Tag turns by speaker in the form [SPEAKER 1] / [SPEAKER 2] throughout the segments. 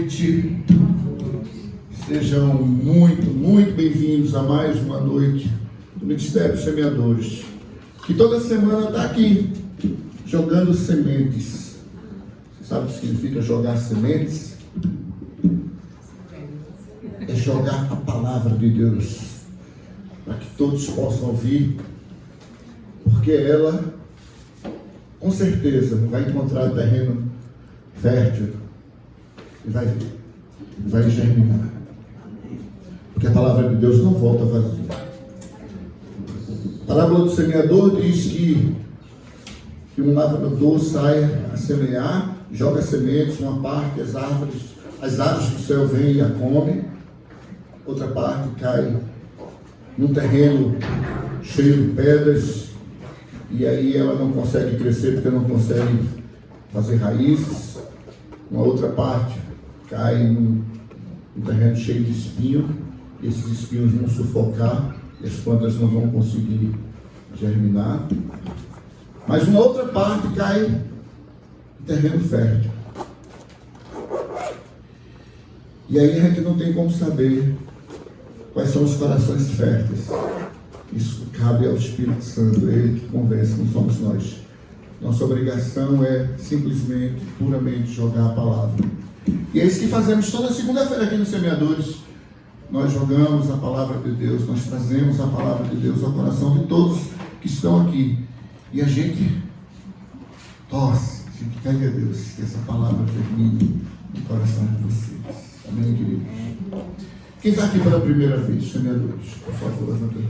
[SPEAKER 1] Noite. Sejam muito bem-vindos a mais uma noite do Ministério dos Semeadores, que toda semana está aqui jogando sementes. Você sabe o que significa jogar sementes? É jogar a palavra de Deus para que todos possam ouvir, porque ela com certeza vai encontrar terreno fértil e vai germinar, porque a palavra de Deus não volta vazia. A parábola do semeador diz que um lavrador sai a semear, joga sementes, uma parte, as aves do céu vêm e a comem, outra parte cai num terreno cheio de pedras, e aí ela não consegue crescer porque não consegue fazer raízes. Uma outra parte cai num terreno cheio de espinho, e esses espinhos vão sufocar, e as plantas não vão conseguir germinar. Mas uma outra parte cai em terreno fértil. E aí a gente não tem como saber quais são os corações férteis. Isso cabe ao Espírito Santo, ele que convence, não somos nós. Nossa obrigação é simplesmente, puramente jogar a palavra. E é isso que fazemos toda segunda-feira aqui nos Semeadores. Nós jogamos a palavra de Deus, nós trazemos a palavra de Deus ao coração de todos que estão aqui. E a gente torce, a gente pede a Deus que essa palavra termine no coração de vocês. Amém, queridos? Quem está aqui pela primeira vez, Semeadores? Por favor, levanta aí.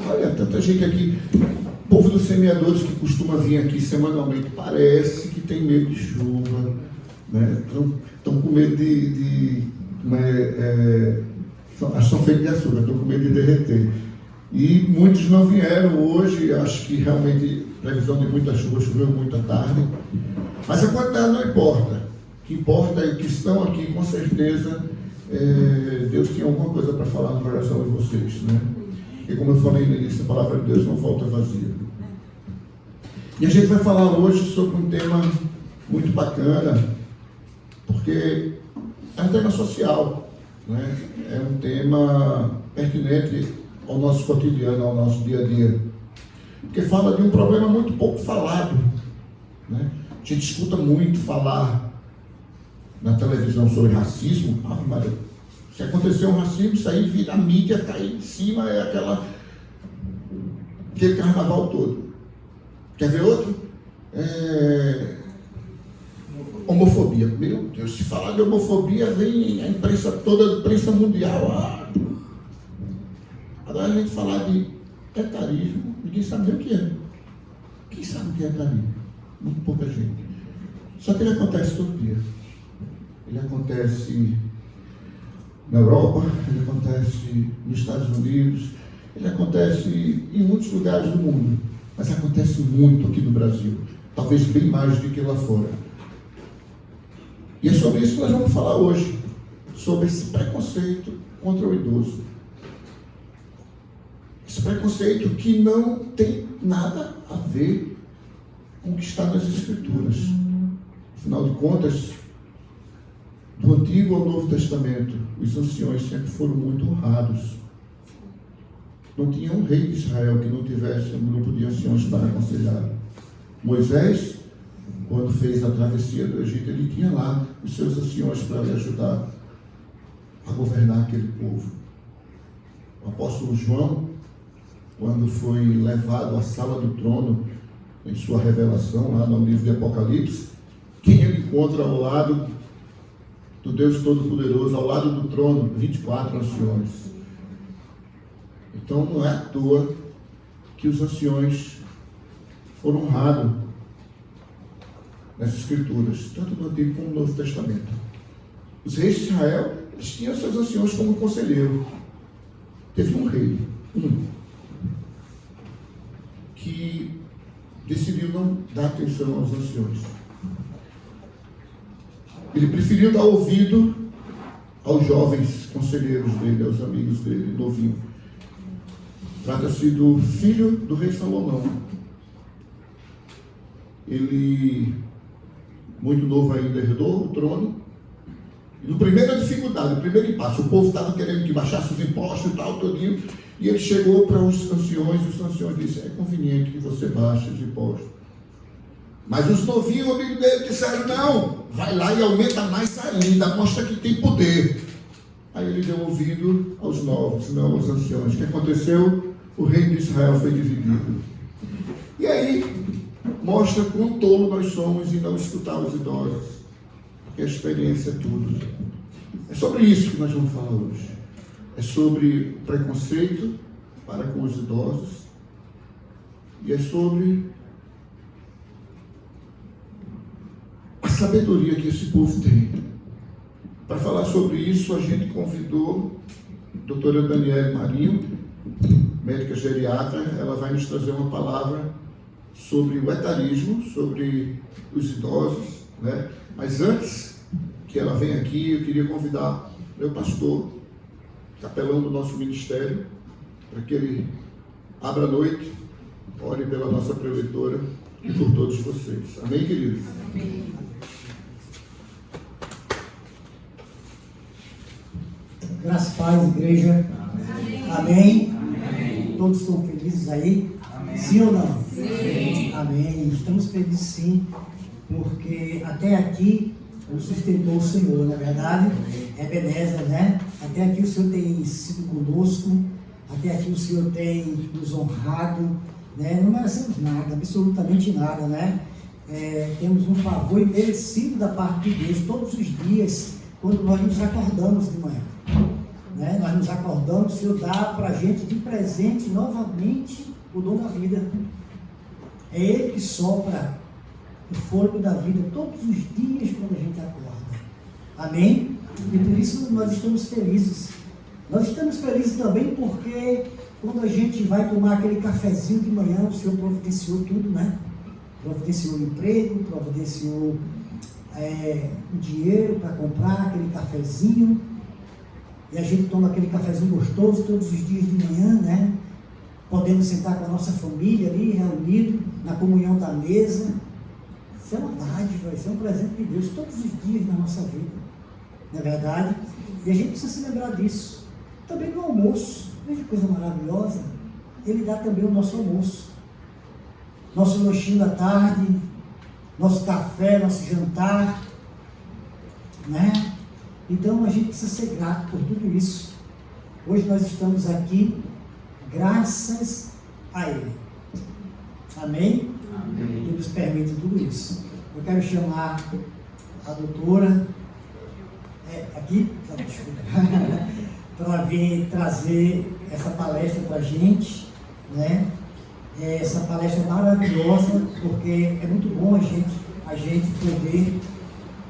[SPEAKER 1] Olha, tanta gente aqui. O povo dos semeadores que costuma vir aqui semanalmente, parece que tem medo de chuva, né? Estão com medo acho que são feitos de açúcar, estão com medo de derreter. E muitos não vieram hoje, acho que realmente previsão de muita chuva, choveu muito à tarde. Mas a quantidade não importa. O que importa é que estão aqui, com certeza, Deus tinha alguma coisa para falar no coração de vocês, né? E como eu falei no início, a palavra de Deus não volta vazia. E a gente vai falar hoje sobre um tema muito bacana, porque é um tema social, né? É um tema pertinente ao nosso cotidiano, ao nosso dia a dia. Porque fala de um problema muito pouco falado, né? A gente escuta muito falar na televisão sobre racismo. Mas se acontecer um racismo, isso aí vira a mídia, cair em cima, é aquele carnaval todo. Quer ver outro? Homofobia. Meu Deus, se falar de homofobia, vem a imprensa toda, a imprensa mundial. Agora a gente falar de etarismo, ninguém sabe nem o que é. Quem sabe o que é etarismo? Muito pouca gente. Só que ele acontece todo dia. Ele acontece na Europa, ele acontece nos Estados Unidos, ele acontece em muitos lugares do mundo, mas acontece muito aqui no Brasil, talvez bem mais do que lá fora. E é sobre isso que nós vamos falar hoje, sobre esse preconceito contra o idoso. Esse preconceito que não tem nada a ver com o que está nas Escrituras. Afinal de contas, do Antigo ao Novo Testamento, os anciões sempre foram muito honrados. Não tinha um rei de Israel que não tivesse um grupo de anciões para aconselhar. Moisés, quando fez a travessia do Egito, ele tinha lá os seus anciões para lhe ajudar a governar aquele povo. O apóstolo João, quando foi levado à sala do trono, em sua revelação, lá no livro de Apocalipse, quem ele encontra ao lado do Deus Todo-Poderoso, ao lado do trono, 24 anciões. Então não é à toa que os anciões foram honrados nas Escrituras, tanto no Antigo como no Novo Testamento. Os reis de Israel, eles tinham seus anciões como conselheiro. Teve um rei, que decidiu não dar atenção aos anciões. Ele preferiu dar ouvido aos jovens conselheiros dele, aos amigos dele, novinho. Trata-se do filho do rei Salomão. Ele, muito novo ainda, herdou o trono E no primeira dificuldade, no primeiro impasse, o povo estava querendo que baixasse os impostos e tal, todinho, e ele chegou para os anciões disseram, é conveniente que você baixe os impostos. Mas os novinhos, amigos dele, disseram, não, vai lá e aumenta mais ainda, mostra que tem poder. Aí ele deu ouvido aos novos, não aos anciões. O que aconteceu? O reino de Israel foi dividido. E aí, mostra quão tolo nós somos em não escutar os idosos. Porque a experiência é tudo. É sobre isso que nós vamos falar hoje. É sobre preconceito para com os idosos. E é sobre a sabedoria que esse povo tem. Para falar sobre isso, a gente convidou a doutora Daniele Marinho, médica geriatra. Ela vai nos trazer uma palavra sobre o etarismo, sobre os idosos, né? Mas antes que ela venha aqui, eu queria convidar meu pastor, capelão do nosso ministério, para que ele abra a noite, ore pela nossa preletora e por todos vocês. Amém, queridos? Amém.
[SPEAKER 2] Graças a paz, igreja. Amém. Amém. Amém. Todos estão felizes aí? Amém. Sim ou não? Sim. Amém. Estamos felizes sim, porque até aqui nos sustentou o Senhor, na verdade. É Ebenezer, né? Até aqui o Senhor tem sido conosco, até aqui o Senhor tem nos honrado, né? Não merecemos nada, absolutamente nada, né? Temos um favor imerecido da parte de Deus todos os dias, quando nós nos acordamos de manhã. Né? Nós nos acordamos, o Senhor dá para a gente de presente novamente o dom da vida. É Ele que sopra o fôlego da vida todos os dias quando a gente acorda. Amém? E por isso nós estamos felizes. Nós estamos felizes também porque quando a gente vai tomar aquele cafezinho de manhã, o Senhor providenciou tudo, né? Providenciou o emprego, providenciou o dinheiro para comprar aquele cafezinho. E a gente toma aquele cafezinho gostoso todos os dias de manhã, né? Podemos sentar com a nossa família ali, reunido, na comunhão da mesa. Isso é uma dádiva, isso é um presente de Deus todos os dias na nossa vida. Não é verdade? E a gente precisa se lembrar disso. Também no almoço. Veja que coisa maravilhosa. Ele dá também o nosso almoço. Nosso lanchinho da tarde, nosso café, nosso jantar, né? Então a gente precisa ser grato por tudo isso. Hoje nós estamos aqui graças a Ele. Amém? Amém. Que nos permite tudo isso. Eu quero chamar a doutora aqui, para vir trazer essa palestra para a gente, né? Essa palestra maravilhosa, porque é muito bom a gente poder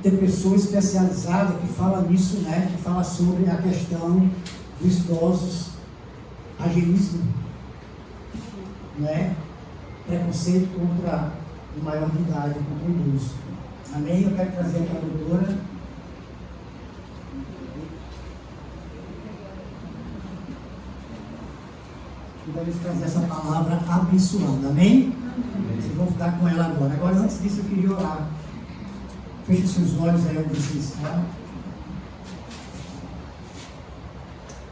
[SPEAKER 2] ter pessoas especializadas que falam nisso, né? Que falam sobre a questão dos idosos, ageísmo, né? Preconceito contra o maior de idade, contra o idoso. Amém? Eu quero trazer aqui a doutora. E vamos trazer essa palavra abençoada. Amém? Vocês vão ficar com ela agora. Agora, antes disso, eu queria orar. Feche seus olhos aí onde você está.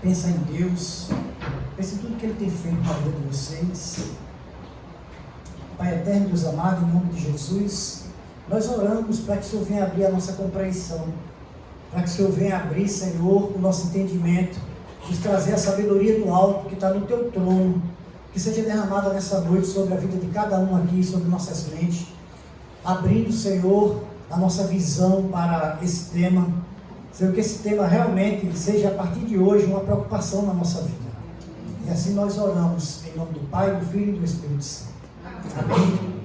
[SPEAKER 2] Pensa em Deus. Pensa em tudo que Ele tem feito na vida de vocês. Pai eterno, Deus amado, em nome de Jesus, nós oramos para que o Senhor venha abrir a nossa compreensão. Para que o Senhor venha abrir, Senhor, o nosso entendimento. Nos trazer a sabedoria do alto que está no Teu trono. Que seja derramada nessa noite sobre a vida de cada um aqui, sobre nossas mentes. Abrindo, Senhor, a nossa visão para esse tema. Senhor, que esse tema realmente seja a partir de hoje uma preocupação na nossa vida. E assim nós oramos em nome do Pai, do Filho e do Espírito Santo. Amém.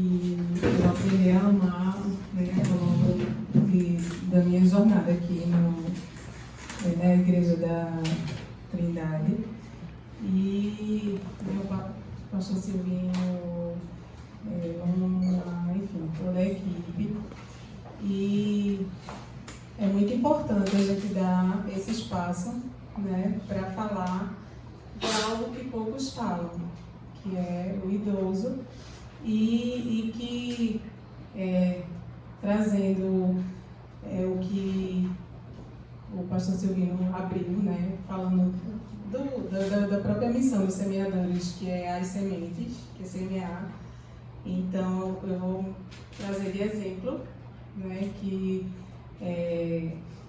[SPEAKER 3] que eu aprendi a amar, né, ao longo da minha jornada aqui na Igreja da Trindade. E meu pastor Silvinho, enfim, toda a equipe. E é muito importante a gente dar esse espaço, né, para falar de algo que poucos falam, que é o idoso, e que trazendo o que o pastor Silvino abriu, né, falando da própria missão dos semeadores, que é as sementes, que é semear. Então, eu vou trazer de exemplo, né, que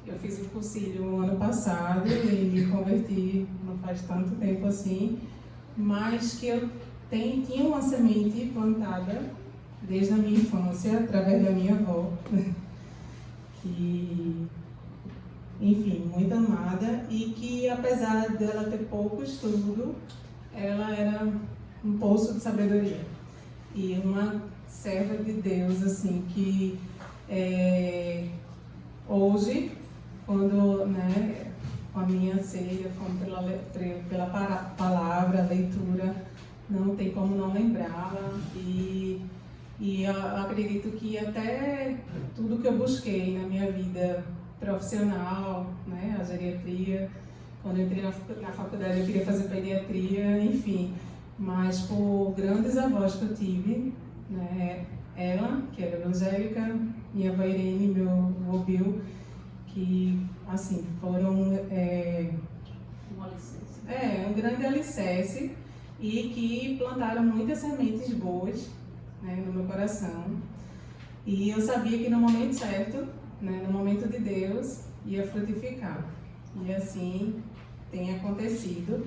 [SPEAKER 3] eu fiz o cursilho ano passado e me converti não faz tanto tempo assim, mas que eu tinha uma semente plantada desde a minha infância, através da minha avó, que, enfim, muito amada, e que apesar dela ter pouco estudo, ela era um poço de sabedoria. E uma serva de Deus, assim, que hoje, quando, né, com a minha ceia, fomos pela palavra, leitura, não tem como não lembrá-la. E eu acredito que até tudo que eu busquei na minha vida profissional, né, a geriatria, quando eu entrei na faculdade eu queria fazer pediatria, enfim, mas por grandes avós que eu tive, né, ela, que era evangélica, minha avó Irene, meu avô Bill, que, assim, foram um grande alicerce e que plantaram muitas sementes boas, né, no meu coração. E eu sabia que no momento certo, né, no momento de Deus, ia frutificar. E assim tem acontecido.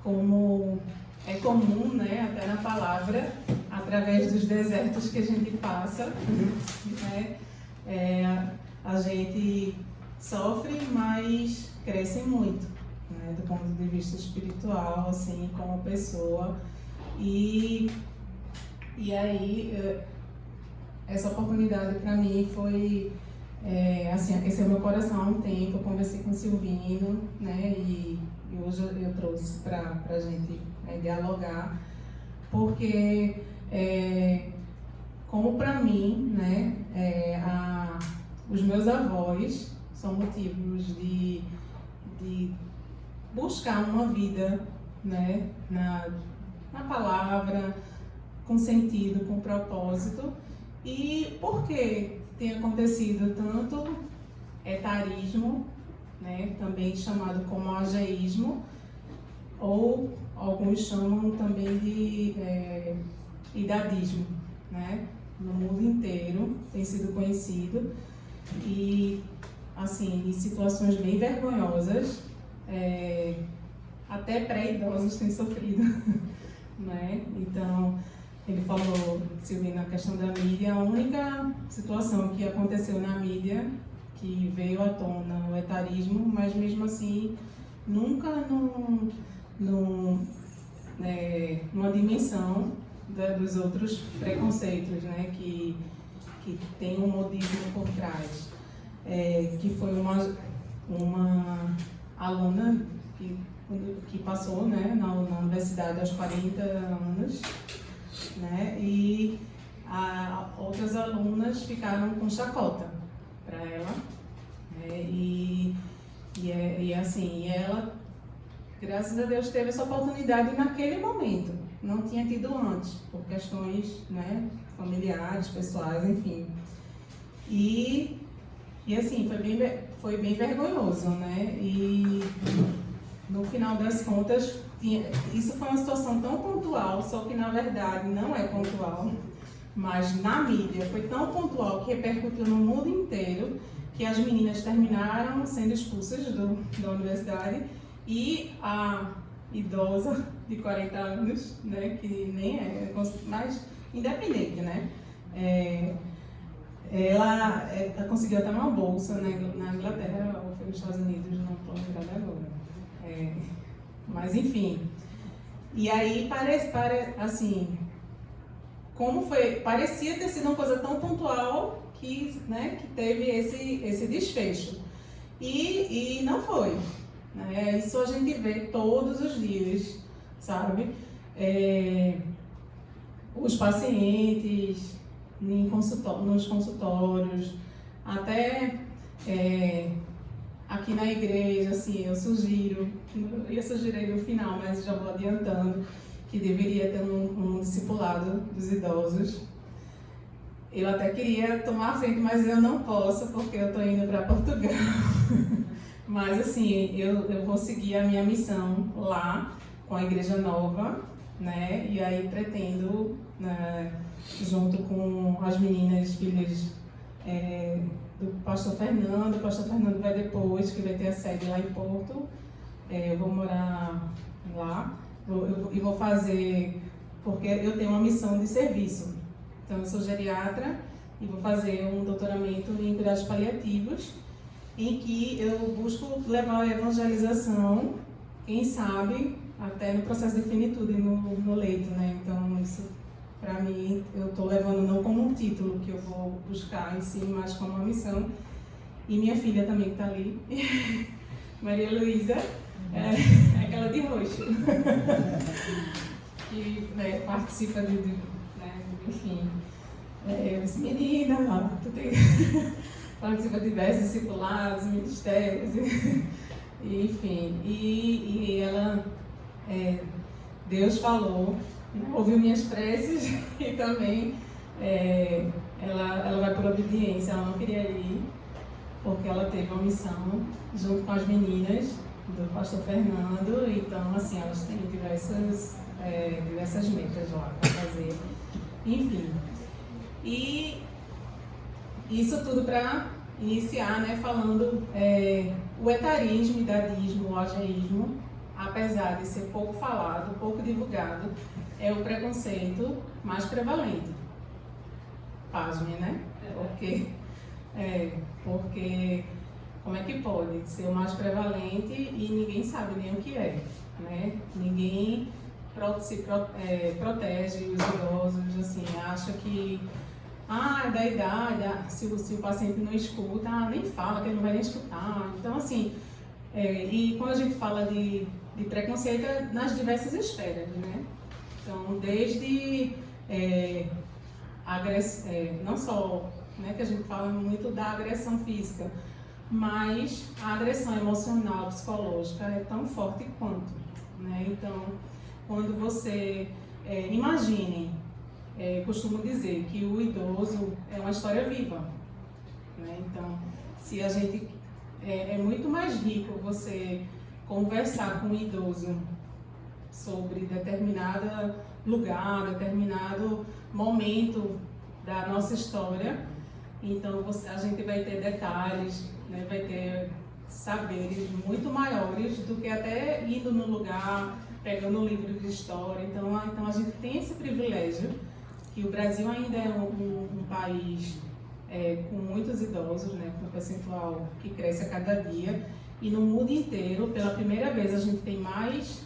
[SPEAKER 3] Como é comum, né, até na palavra, através dos desertos que a gente passa, né, a gente sofre, mas cresce muito, né, do ponto de vista espiritual, assim, como pessoa. E aí, essa oportunidade para mim foi, assim, aquecer meu coração há um tempo. Eu conversei com o Silvino, né, e hoje eu trouxe para a gente dialogar, porque, como para mim, né, os meus avós são motivos de buscar uma vida, né, na palavra, com sentido, com propósito. E por que tem acontecido tanto etarismo, né, também chamado como ageísmo, ou alguns chamam também de idadismo, né, no mundo inteiro tem sido conhecido, e assim, em situações bem vergonhosas, até pré-idosos têm sofrido, né? Então, ele falou, Silvino, na questão da mídia, a única situação que aconteceu na mídia, que veio à tona o etarismo, mas mesmo assim, nunca numa dimensão dos outros preconceitos, né? Que tem um modismo por trás. Que foi uma aluna que passou, né, na universidade aos 40 anos, né, e outras alunas ficaram com chacota para ela, né, e ela, graças a Deus, teve essa oportunidade naquele momento, não tinha tido antes, por questões, né, familiares, pessoais, enfim. E assim, foi bem vergonhoso, né? E no final das contas, isso foi uma situação tão pontual, só que na verdade não é pontual, mas na mídia foi tão pontual que repercutiu no mundo inteiro, que as meninas terminaram sendo expulsas da universidade, e a idosa de 40 anos, né, que nem mas independente, né? Ela conseguiu até uma bolsa, né, na Inglaterra ou foi nos Estados Unidos, não estou lembrada agora. Mas enfim, e aí parece assim, como foi, parecia ter sido uma coisa tão pontual que, né, que teve esse desfecho. E não foi. Né? Isso a gente vê todos os dias, sabe? Os pacientes nos consultórios, até aqui na igreja, assim, eu ia sugerir no final, mas já vou adiantando, que deveria ter um discipulado dos idosos. Eu até queria tomar a frente, mas eu não posso, porque eu estou indo para Portugal. Mas, assim, eu vou seguir a minha missão lá, com a Igreja Nova, né? E aí pretendo, né, junto com as meninas, filhas do pastor Fernando. O pastor Fernando vai depois, que vai ter a sede lá em Porto. Eu vou morar lá e vou fazer, porque eu tenho uma missão de serviço. Então, eu sou geriatra e vou fazer um doutoramento em cuidados paliativos, em que eu busco levar a evangelização, quem sabe, até no processo de finitude no leito, né? Então, isso, para mim, eu estou levando não como um título que eu vou buscar em si, mas como uma missão. E minha filha também está ali, Maria Luísa, aquela de roxo, que, né, participa enfim, eu disse, menina, tu tem... participa de diversos discipulados, ministérios, enfim, e ela, Deus falou, né, ouviu minhas preces e também ela vai por obediência. Ela não queria ir, porque ela teve uma missão junto com as meninas do pastor Fernando. Então, assim, elas têm diversas metas lá para fazer, enfim. E isso tudo para iniciar, né, falando o etarismo, o idadismo, o ageísmo, apesar de ser pouco falado, pouco divulgado, é o preconceito mais prevalente. Pasmem, né? Porque como é que pode ser o mais prevalente e ninguém sabe nem o que é, né? Ninguém protege os idosos, assim, acha que da idade, se o paciente não escuta, nem fala, que ele não vai nem escutar. Então, assim, e quando a gente fala de preconceito, é nas diversas esferas, né? Então, desde não só, né, que a gente fala muito da agressão física, mas a agressão emocional, psicológica é tão forte quanto, né? Então, quando você, imaginem, costumo dizer que o idoso é uma história viva, né? Então, se a gente, é muito mais rico você conversar com um idoso sobre determinado lugar, determinado momento da nossa história. Então, a gente vai ter detalhes, né? Vai ter saberes muito maiores do que até indo no lugar, pegando um livro de história. Então a gente tem esse privilégio, que o Brasil ainda é um país com muitos idosos, né? Com um percentual que cresce a cada dia. E no mundo inteiro, pela primeira vez, a gente tem mais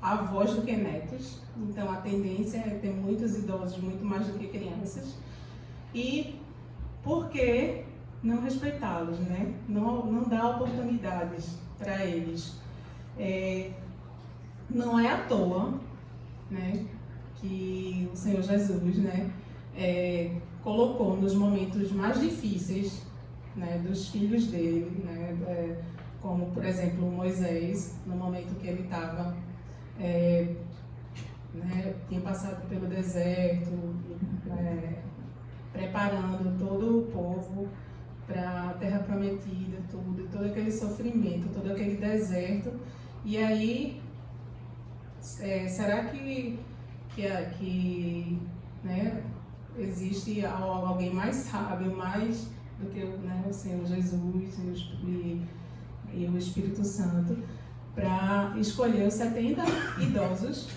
[SPEAKER 3] avós do que netos. Então a tendência é ter muitos idosos, muito mais do que crianças. E por que não respeitá-los, né? Não dar oportunidades para eles. Não é à toa, né, que o Senhor Jesus, né, colocou nos momentos mais difíceis, né, dos filhos dele, né, como, por exemplo, Moisés, no momento que ele estava, né, tinha passado pelo deserto, preparando todo o povo para a terra prometida, todo aquele sofrimento, todo aquele deserto. E aí, será que né, existe alguém mais sábio, mais do que né, o Senhor Jesus e o Espírito Santo, para escolher os 70 idosos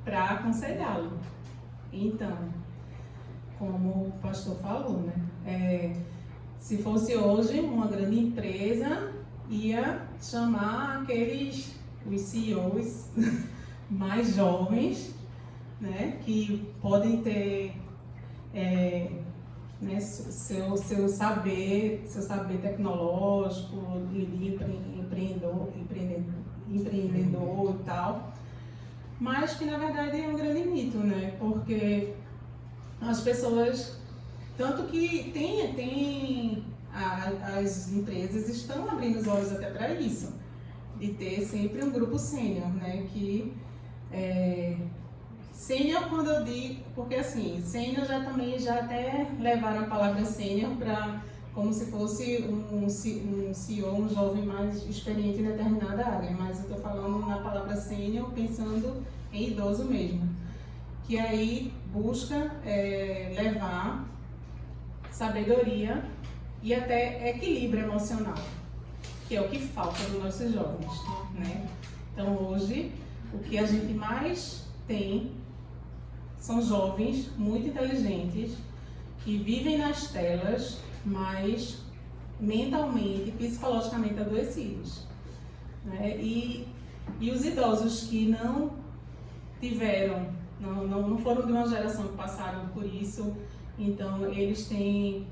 [SPEAKER 3] para aconselhá-lo? Então, como o pastor falou, né, se fosse hoje, uma grande empresa ia chamar os CEOs mais jovens, né, que podem ter né, seu saber tecnológico, de empreendedor e tal, mas que na verdade é um grande mito, né, porque as pessoas, tanto que as empresas estão abrindo os olhos até para isso, de ter sempre um grupo sênior, né, que sênior, quando eu digo, porque assim, sênior já até levaram a palavra sênior para como se fosse um CEO, um jovem mais experiente em determinada área, mas eu estou falando na palavra sênior pensando em idoso mesmo, que aí busca levar sabedoria e até equilíbrio emocional, que é o que falta nos nossos jovens, né? Então hoje, o que a gente mais tem são jovens muito inteligentes, que vivem nas telas, mas mentalmente, psicologicamente adoecidos, né? E os idosos que não tiveram, não foram de uma geração que passaram por isso, então eles têm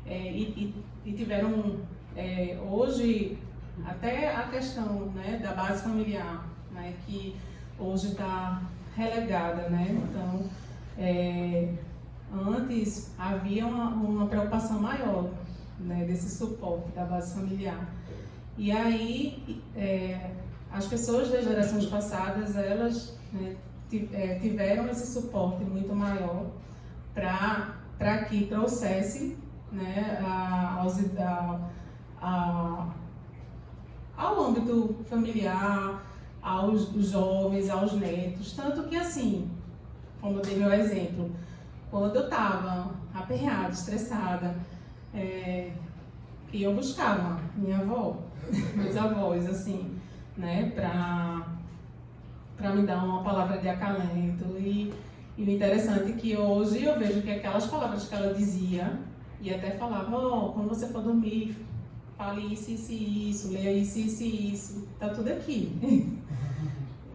[SPEAKER 3] e tiveram hoje até a questão, né, da base familiar, né, que hoje está relegada, né? Então antes havia uma preocupação maior, né, desse suporte da base familiar. E aí as pessoas das gerações passadas, elas, né, tiveram esse suporte muito maior para que trouxesse, né, ao âmbito familiar, aos jovens, aos netos, tanto que assim, como eu dei meu exemplo, quando eu estava aperreada, estressada, que eu buscava minha avó, meus avós, assim, né, para me dar uma palavra de acalento. E o interessante é que hoje eu vejo que aquelas palavras que ela dizia, e até falava, quando você for dormir, fale isso, isso e isso, leia isso, isso e isso, tá tudo aqui.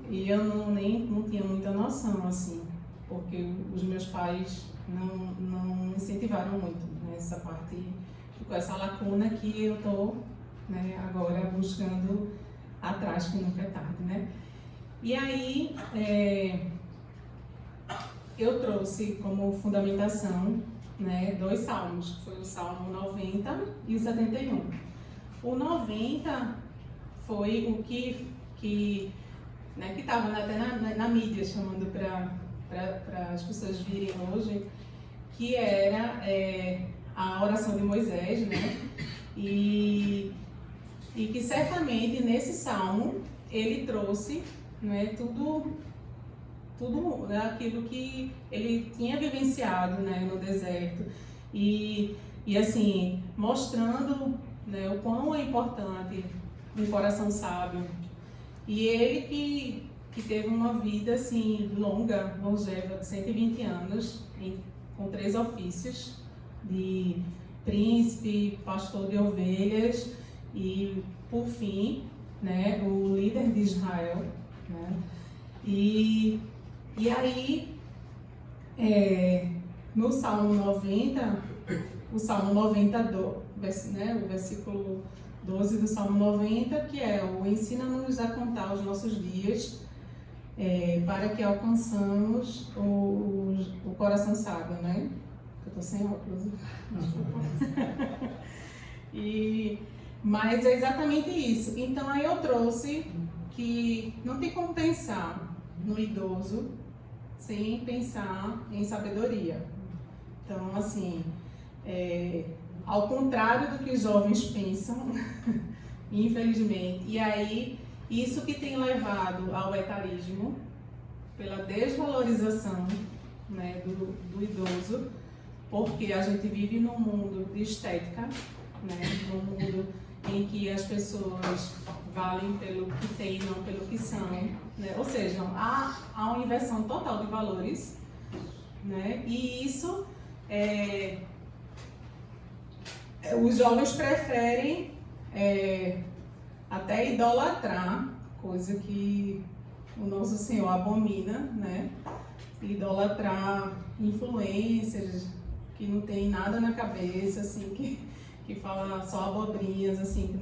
[SPEAKER 3] E eu não tinha muita noção, assim, porque os meus pais não incentivaram muito, né, essa parte, ficou essa lacuna que eu tô, né, agora buscando atrás, que nunca é tarde, né. E aí, eu trouxe como fundamentação, né, 2 salmos, que foi o Salmo 90 e o 71. O 90 foi o que né, que estava até na mídia, chamando para as pessoas virem hoje, que era a oração de Moisés, né? E que certamente nesse salmo ele trouxe, né, tudo aquilo que ele tinha vivenciado, né, no deserto, e assim, mostrando, né, o quão é importante um coração sábio. E ele que teve uma vida assim longa, longeva, de 120 anos, com 3 ofícios, de príncipe, pastor de ovelhas e, por fim, né, o líder de Israel, né? E aí, no Salmo 90, o Salmo 92, né, o versículo 12 do Salmo 90, que é o ensina-nos a contar os nossos dias, para que alcançamos o coração sábio, né? Eu estou sem óculos. Mas é exatamente isso. Então aí eu trouxe que não tem como pensar no idoso sem pensar em sabedoria. Então, assim, ao contrário do que os jovens pensam, infelizmente, e aí isso que tem levado ao etarismo, pela desvalorização, né, do idoso, porque a gente vive num mundo de estética, né, num mundo em que as pessoas valem pelo que têm, não pelo que são, né? Ou seja, há uma inversão total de valores, né? E isso, os jovens preferem até idolatrar, coisa que o nosso Senhor abomina, né? Idolatrar influencers que não tem nada na cabeça, assim, que fala só abobrinhas, assim,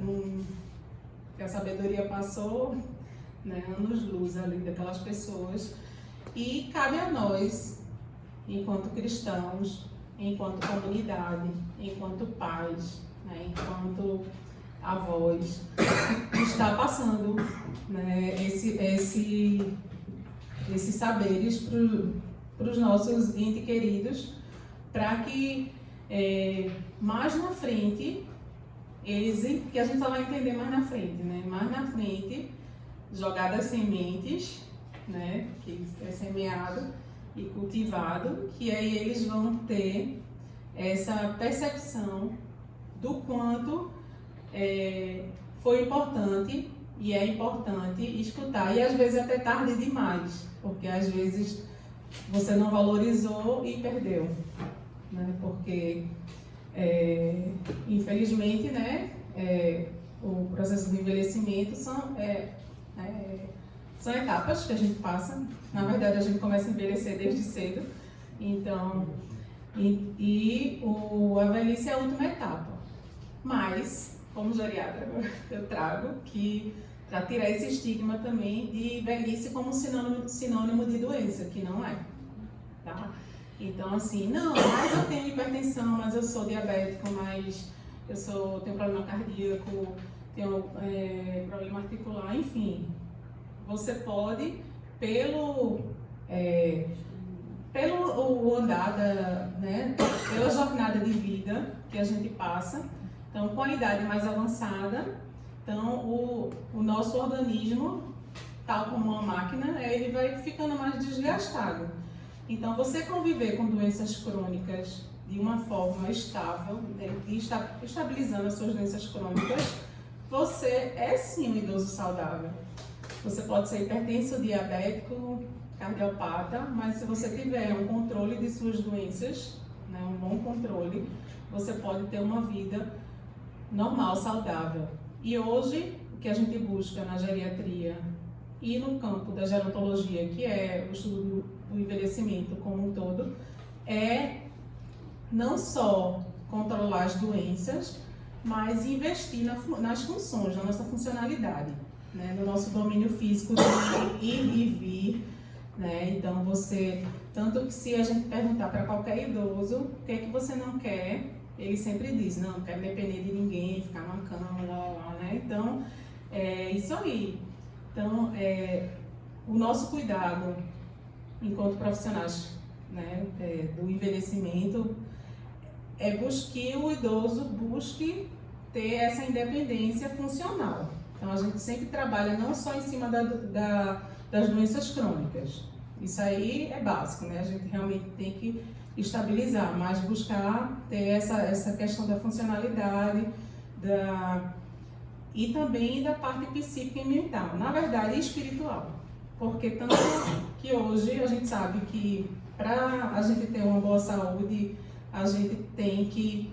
[SPEAKER 3] que a sabedoria passou, né, anos-luz ali daquelas pessoas. E cabe a nós, enquanto cristãos, enquanto comunidade, enquanto pais, né, enquanto avós, estar passando, né, esses saberes para os nossos entes queridos, para que mais na frente, que a gente só vai entender mais na frente, né? Mais na frente, jogadas sementes, né? Que é semeado e cultivado, que aí eles vão ter essa percepção do quanto foi importante e é importante escutar, e às vezes até tarde demais, porque às vezes você não valorizou e perdeu, né? Porque infelizmente, né, o processo de envelhecimento são etapas que a gente passa. Na verdade, a gente começa a envelhecer desde cedo, então, a velhice é a última etapa. Mas, como geriatra, eu trago que para tirar esse estigma também de velhice como sinônimo de doença, que não é, tá? Então, assim, não, mas eu tenho hipertensão, mas eu sou diabético, mas tenho problema cardíaco, tenho problema articular, enfim. Você pode, pelo andar, né, pela jornada de vida que a gente passa, então, com a idade mais avançada, então, o nosso organismo, tal como uma máquina, ele vai ficando mais desgastado. Então, você conviver com doenças crônicas de uma forma estável, estabilizando as suas doenças crônicas, você é sim um idoso saudável. Você pode ser hipertenso, diabético, cardiopata, mas se você tiver um controle de suas doenças, né, um bom controle, você pode ter uma vida normal, saudável. E hoje, o que a gente busca na geriatria e no campo da gerontologia, que é o estudo do envelhecimento como um todo, é não só controlar as doenças, mas investir nas funções, na nossa funcionalidade, né? No nosso domínio físico de ir e vir, né? Então, tanto que se a gente perguntar para qualquer idoso o que é que você não quer, ele sempre diz, não quero depender de ninguém, ficar na cama, né? Então, é isso aí. Então, o nosso cuidado enquanto profissionais, né, do envelhecimento é que o idoso busque ter essa independência funcional. Então, a gente sempre trabalha não só em cima das doenças crônicas. Isso aí é básico, né? A gente realmente tem que estabilizar, mas buscar ter essa questão da funcionalidade e também da parte psíquica e mental, na verdade espiritual, porque tanto que hoje a gente sabe que para a gente ter uma boa saúde, a gente tem que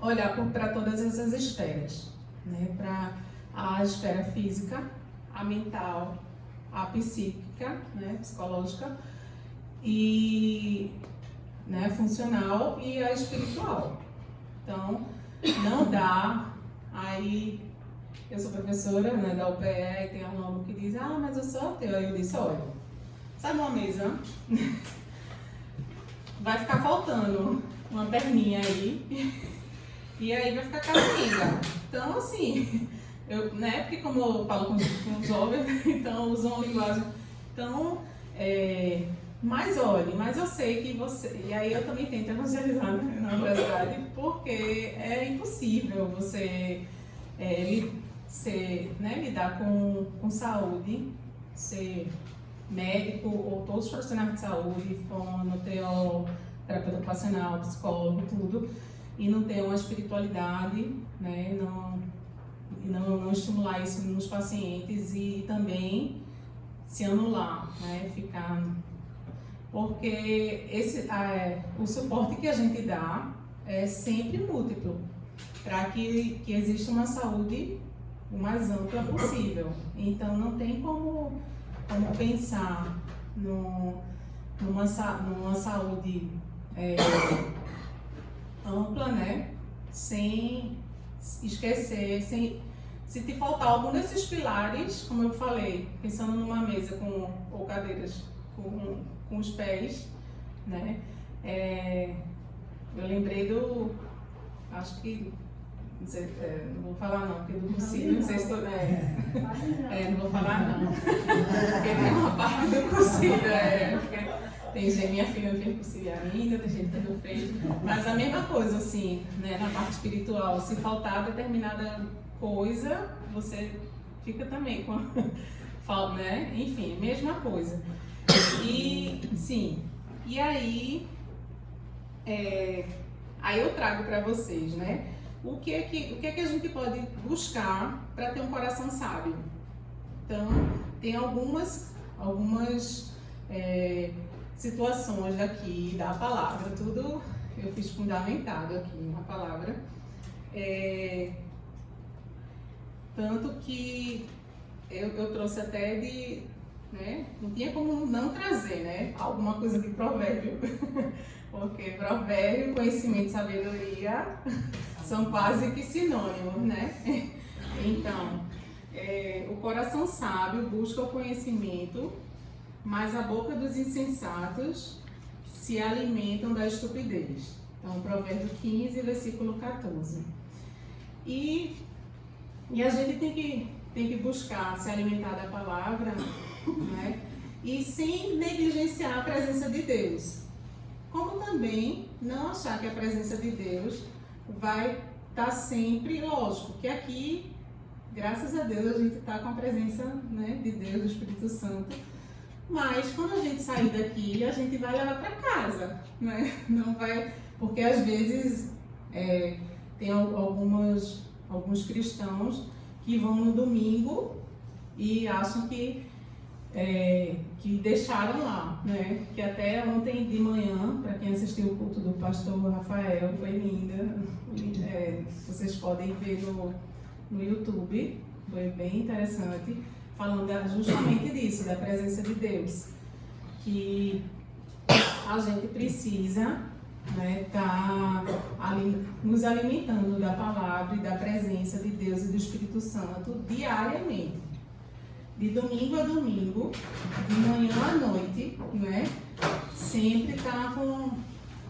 [SPEAKER 3] olhar para todas essas esferas, né? Para a esfera física, a mental, a psíquica, né? Psicológica e, né, funcional, e a espiritual. Então, não dá. Aí, eu sou professora, né, da UPE, e tem aluno que diz, mas eu sou ateu. Aí eu disse, olha, sabe uma mesa? Vai ficar faltando uma perninha aí, e aí vai ficar capenga. Então, assim, né, porque como eu falo com os jovens, então usam uma linguagem. Então, mas olhe, mas eu sei que você... E aí eu também tento evangelizar, né, na universidade, porque é impossível você lidar com saúde, ser médico ou todos os profissionais de saúde, fono, terapeuta ocupacional, psicólogo, tudo, e não ter uma espiritualidade, né, não estimular isso nos pacientes e também se anular, né, ficar... Porque o suporte que a gente dá é sempre múltiplo, para que exista uma saúde o mais ampla possível. Então, não tem como como pensar numa saúde ampla, né? Sem esquecer, se te faltar algum desses pilares, como eu falei, pensando numa mesa ou cadeiras com os pés, né? Eu lembrei acho que, não sei, não vou falar não, porque do cursilho, não sei se estou, não vou falar não, porque tem uma parte do cursilho, porque minha filha não fez cursilho ainda, tem gente que não fez, mas a mesma coisa, assim, né, na parte espiritual, se faltar determinada coisa, você fica também com falta, né? Enfim, mesma coisa. E sim, e aí eu trago para vocês, né? O que é que a gente pode buscar para ter um coração sábio? Então, tem algumas situações aqui da palavra, tudo eu fiz fundamentado aqui na palavra. Tanto que eu trouxe até né, não tinha como não trazer, né, alguma coisa de provérbio, porque provérbio, conhecimento e sabedoria são quase que sinônimos, né? Então, o coração sábio busca o conhecimento, mas a boca dos insensatos se alimentam da estupidez. Então, Provérbio 15, versículo 14. E a gente tem que buscar se alimentar da palavra, né? E sem negligenciar a presença de Deus. Como também não achar que a presença de Deus vai estar sempre, lógico, que aqui, graças a Deus, a gente está com a presença, né, de Deus, do Espírito Santo. Mas quando a gente sair daqui, a gente vai levar para casa, né? Não vai, porque às vezes tem alguns cristãos que vão no domingo e acham que deixaram lá, né? Que até ontem de manhã, para quem assistiu o culto do pastor Rafael, foi linda. Vocês podem ver no YouTube, foi bem interessante, falando justamente disso, da presença de Deus, que a gente precisa, né, tá nos alimentando da palavra e da presença de Deus e do Espírito Santo diariamente, de domingo a domingo, de manhã à noite, né? Sempre tá com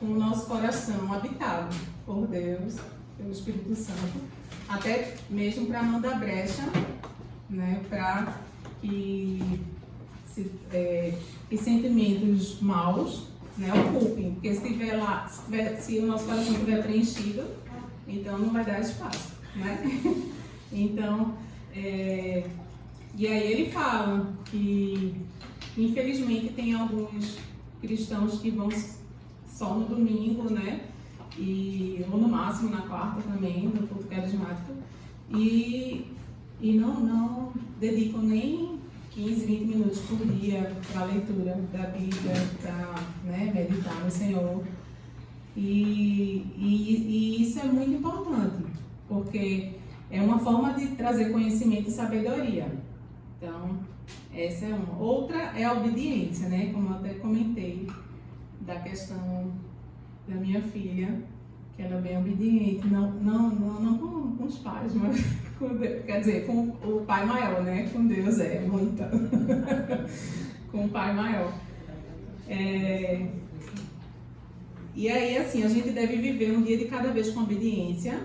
[SPEAKER 3] o nosso coração habitado por Deus, pelo Espírito Santo, até mesmo para mandar brecha, né, para que sentimentos maus, né, ocupem, porque se o nosso coração estiver preenchido, então não vai dar espaço, né? Então, e aí ele fala que infelizmente tem alguns cristãos que vão só no domingo, né? Ou no máximo na quarta também, no culto carismático, e não dedicam nem 15, 20 minutos por dia para a leitura da Bíblia, para, né, meditar no Senhor. E isso é muito importante, porque é uma forma de trazer conhecimento e sabedoria. Então, essa é uma. Outra é a obediência, né? Como eu até comentei, da questão da minha filha, que ela é bem obediente, não com os pais, mas com Deus, quer dizer, com o pai maior, né? Com Deus muito. Com o pai maior. E aí, assim, a gente deve viver um dia de cada vez com obediência,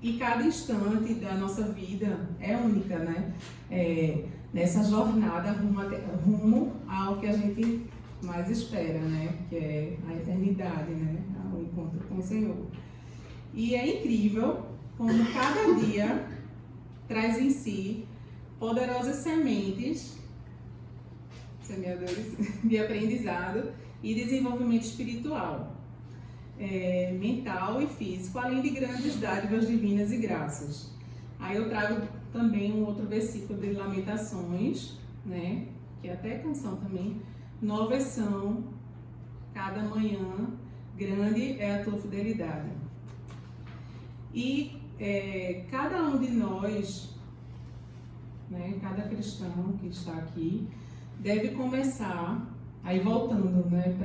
[SPEAKER 3] e cada instante da nossa vida é única, né? Nessa jornada rumo ao que a gente mais espera, né? Que é a eternidade, né? O encontro com o Senhor. E é incrível como cada dia traz em si poderosas sementes, semeadores de aprendizado e desenvolvimento espiritual, mental e físico, além de grandes dádivas divinas e graças. Aí eu trago também um outro versículo de Lamentações, né? Que é até canção também. Novas são cada manhã, grande é a tua fidelidade. E cada um de nós né, cada cristão que está aqui deve começar, aí voltando, né,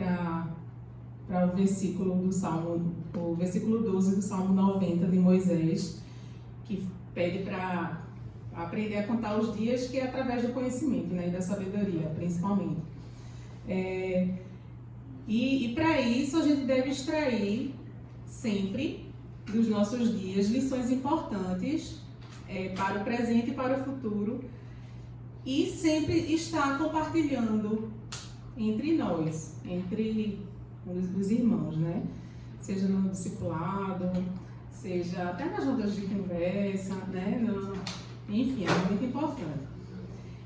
[SPEAKER 3] para o versículo do Salmo, o versículo 12 do Salmo 90 de Moisés, que pede para aprender a contar os dias, que é através do conhecimento, né, e da sabedoria, principalmente. E para isso a gente deve extrair sempre dos nossos dias lições importantes para o presente e para o futuro, e sempre estar compartilhando entre nós, entre os irmãos, né? Seja no discipulado, seja até nas rodas de conversa, né? Enfim, é muito importante.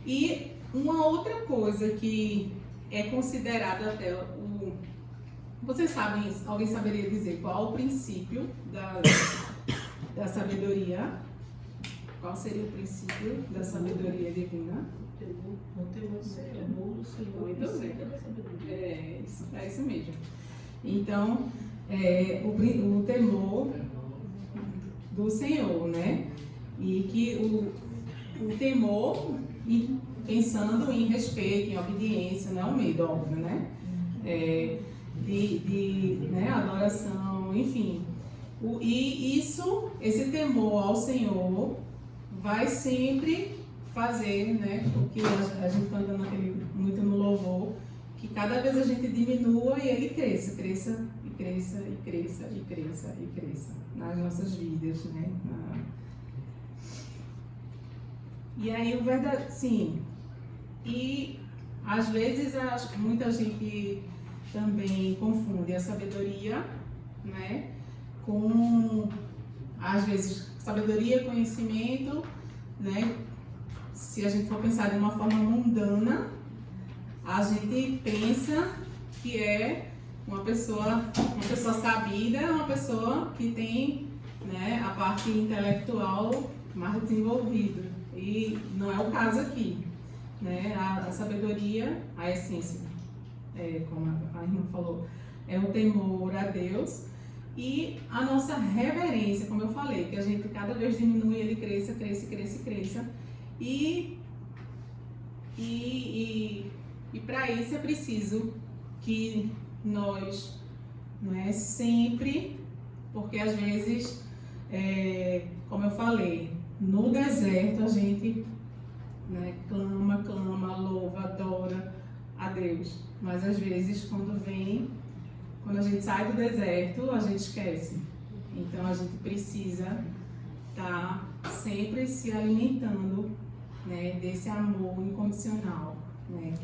[SPEAKER 3] E uma outra coisa que é considerada até vocês sabem, alguém saberia dizer qual o princípio da sabedoria? Qual seria o princípio da sabedoria divina?
[SPEAKER 4] O temor do Senhor.
[SPEAKER 3] Muito bem. É isso mesmo. Então, o temor do Senhor, né? E que o temor, pensando em respeito, em obediência, não é o medo, óbvio, né? Né, adoração, enfim. E esse temor ao Senhor vai sempre fazer, né, que a gente canta muito no louvor, que cada vez a gente diminua e ele cresça nas nossas vidas, né? E aí o verdade, sim. E às vezes muita gente também confunde a sabedoria, né, com, às vezes, sabedoria, conhecimento, né? Se a gente for pensar de uma forma mundana, a gente pensa que é uma pessoa sabida, uma pessoa que tem, né, a parte intelectual mais desenvolvida. E não é o caso aqui, né? A sabedoria, a essência, como a irmã falou, é o temor a Deus e a nossa reverência, como eu falei, que a gente cada vez diminui, ele cresça. E para isso é preciso que nós, não é, sempre, porque às vezes, como eu falei, no deserto a gente, né, clama, louva, adora a Deus. Mas às vezes quando a gente sai do deserto, a gente esquece. Então a gente precisa estar sempre se alimentando, né, desse amor incondicional, né,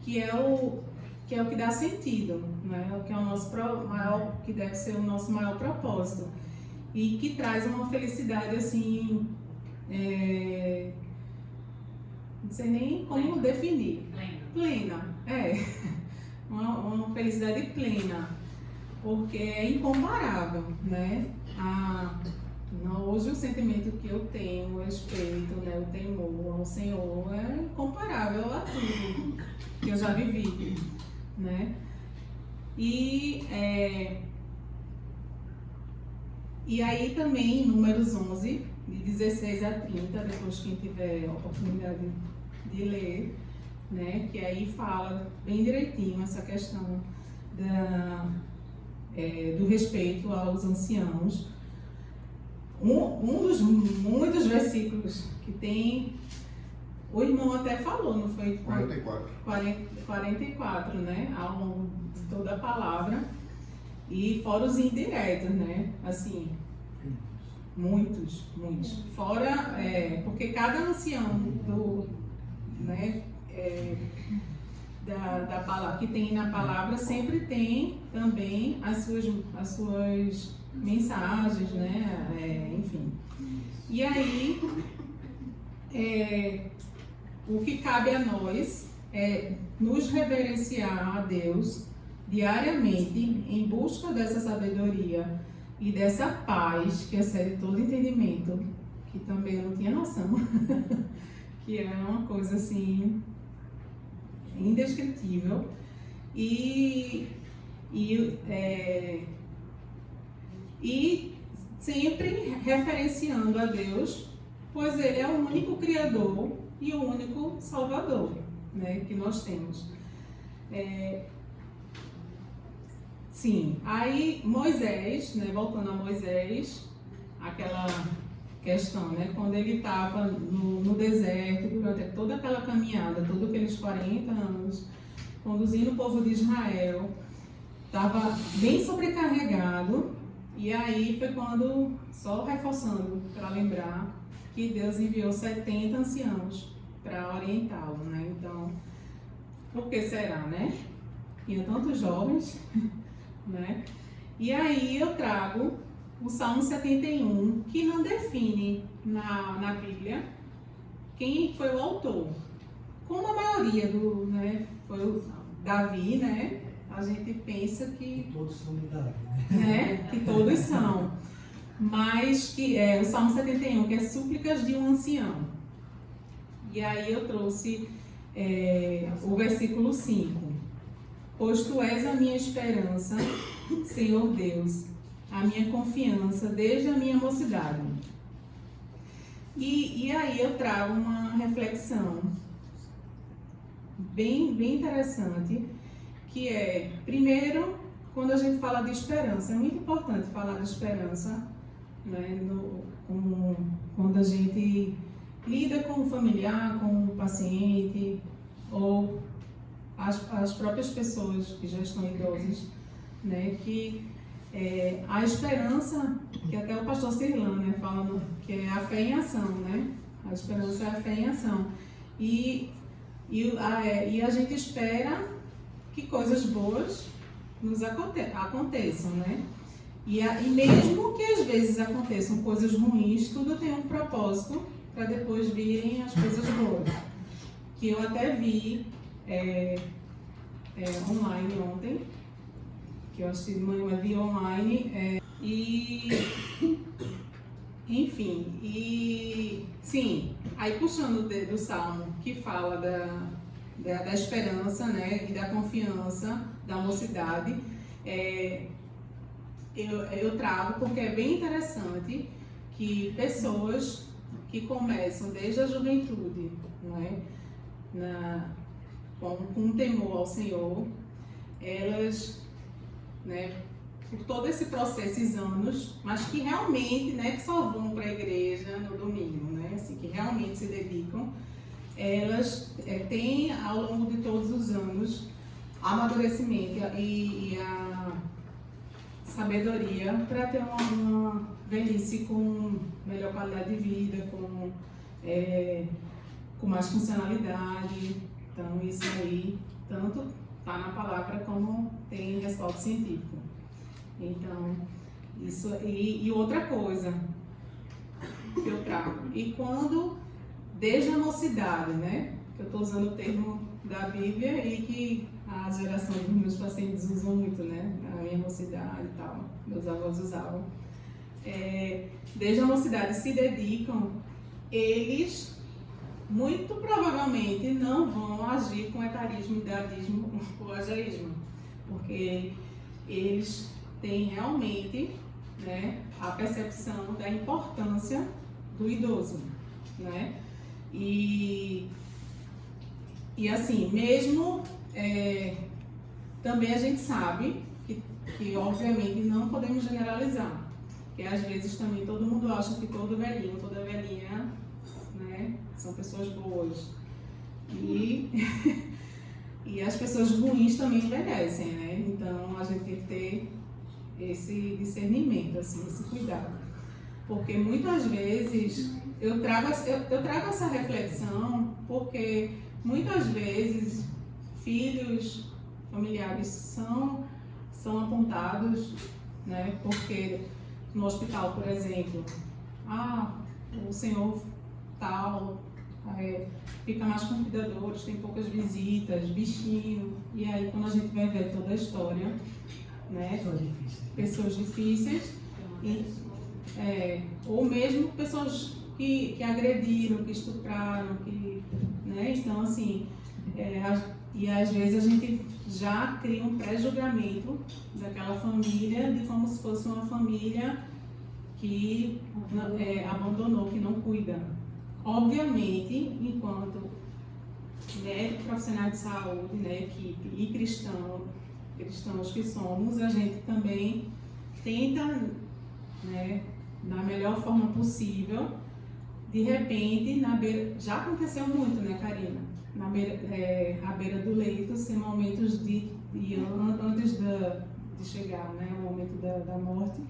[SPEAKER 3] que é o que dá sentido, né, o que é o nosso maior, que deve ser o nosso maior propósito e que traz uma felicidade assim, não sei nem como definir, plena, uma felicidade plena, porque é incomparável, né? Hoje o sentimento que eu tenho, o respeito, né, o temor ao Senhor é incomparável a tudo que eu já vivi, né? E aí também, Números 11, de 16 a 30, depois quem tiver a oportunidade de ler, né, que aí fala bem direitinho essa questão do respeito aos anciãos. Um dos muitos versículos que tem, o irmão até falou, não foi? 44, né, ao longo de toda a palavra, e fora os indiretos, né, assim, muitos. Fora, porque cada ancião né, da palavra, que tem na palavra, sempre tem também as suas mensagens, né, enfim. E aí, o que cabe a nós é nos reverenciar a Deus diariamente em busca dessa sabedoria e dessa paz que excede todo entendimento, que também eu não tinha noção, que é uma coisa assim indescritível, e sempre referenciando a Deus pois Ele é o único Criador e o único Salvador, né, que nós temos. Sim, aí Moisés, né, voltando a Moisés, aquela questão, né, quando ele estava no deserto, durante toda aquela caminhada, todos aqueles 40 anos, conduzindo o povo de Israel, estava bem sobrecarregado, e aí foi quando, só reforçando para lembrar, que Deus enviou 70 anciãos para orientá-lo, né? Então, por que será, né? Tinha tantos jovens, né? E aí eu trago o Salmo 71, que não define na Bíblia quem foi o autor. Como a maioria né, foi o Davi, né? A gente pensa que
[SPEAKER 2] Todos são de Davi,
[SPEAKER 3] né? Que todos são. Mas que é o Salmo 71, que é súplicas de um ancião. E aí eu trouxe o versículo 5. Pois tu és a minha esperança, Senhor Deus, a minha confiança desde a minha mocidade. E aí eu trago uma reflexão bem interessante, que é, primeiro, quando a gente fala de esperança, é muito importante falar de esperança, né, quando a gente lida com o familiar, com o paciente, ou as próprias pessoas que já estão idosas, né, que a esperança, que até o pastor Cirlan, né, falando que é a fé em ação, né? A esperança é a fé em ação. E a gente espera que coisas boas nos aconteçam, né? E mesmo que às vezes aconteçam coisas ruins, tudo tem um propósito para depois virem as coisas boas. Que eu até vi online ontem, que eu assisti de manhã, mas vi online, enfim, sim, aí puxando do Salmo, que fala da esperança, né, e da confiança da mocidade, eu trago porque é bem interessante que pessoas que começam desde a juventude, né, com temor ao Senhor, elas, né, por todo esse processo, esses anos, mas que realmente, né, que só vão para a igreja no domingo, né, assim, que realmente se dedicam, elas têm ao longo de todos os anos amadurecimento e a sabedoria para ter uma velhice com melhor qualidade de vida, com mais funcionalidade. Então isso aí tanto está na palavra como tem respaldo científico. Então, isso e outra coisa que eu trago. E quando, desde a mocidade, né? Que eu estou usando o termo da Bíblia e que a geração dos meus pacientes usam muito, né? A minha mocidade e tal, meus avós usavam. Desde a mocidade se dedicam, eles muito provavelmente não vão agir com etarismo, idadismo ou ageísmo, porque eles têm realmente, né, a percepção da importância do idoso, né? E assim, mesmo também a gente sabe que obviamente não podemos generalizar, que às vezes também todo mundo acha que todo velhinho, toda velhinha, né, são pessoas boas. E as pessoas ruins também envelhecem, né? Então a gente tem que ter esse discernimento, assim, esse cuidado. Porque muitas vezes eu trago essa reflexão porque muitas vezes filhos, familiares são apontados, né? Porque no hospital, por exemplo, o senhor tal fica mais com cuidadores, tem poucas visitas, bichinho, e aí quando a gente vai ver toda a história, né? Pessoas difíceis, ou mesmo pessoas que agrediram, que estupraram, né? Então assim, e às vezes a gente já cria um pré-julgamento daquela família de como se fosse uma família que abandonou, que não cuida, obviamente, enquanto médico, profissional de saúde, né, equipe e cristãos que somos, a gente também tenta, né, da melhor forma possível, de repente, na beira, já aconteceu muito, né, Karina? À beira do leito, sem momentos antes de chegar, né, o momento da morte,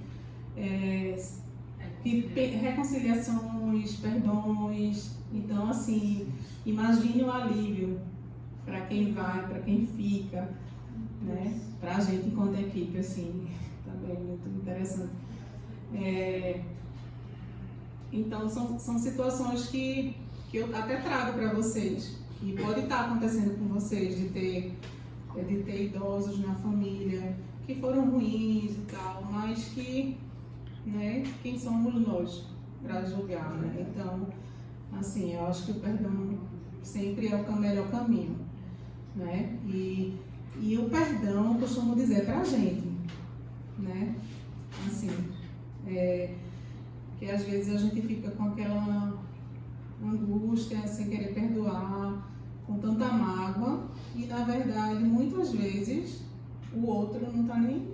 [SPEAKER 3] reconciliações, perdões. Então, assim, imagine o alívio para quem vai, para quem fica, né? Para a gente enquanto equipe, assim, também muito interessante. Então, são situações que eu até trago para vocês, que pode estar acontecendo com vocês, de ter idosos na família que foram ruins e tal, mas que, né, quem somos nós para julgar, né? Então, assim, eu acho que o perdão sempre é o melhor caminho, né? E o perdão, eu costumo dizer para a gente, né? Assim, que às vezes a gente fica com aquela angústia, sem querer perdoar, com tanta mágoa, e na verdade, muitas vezes, o outro não está nem...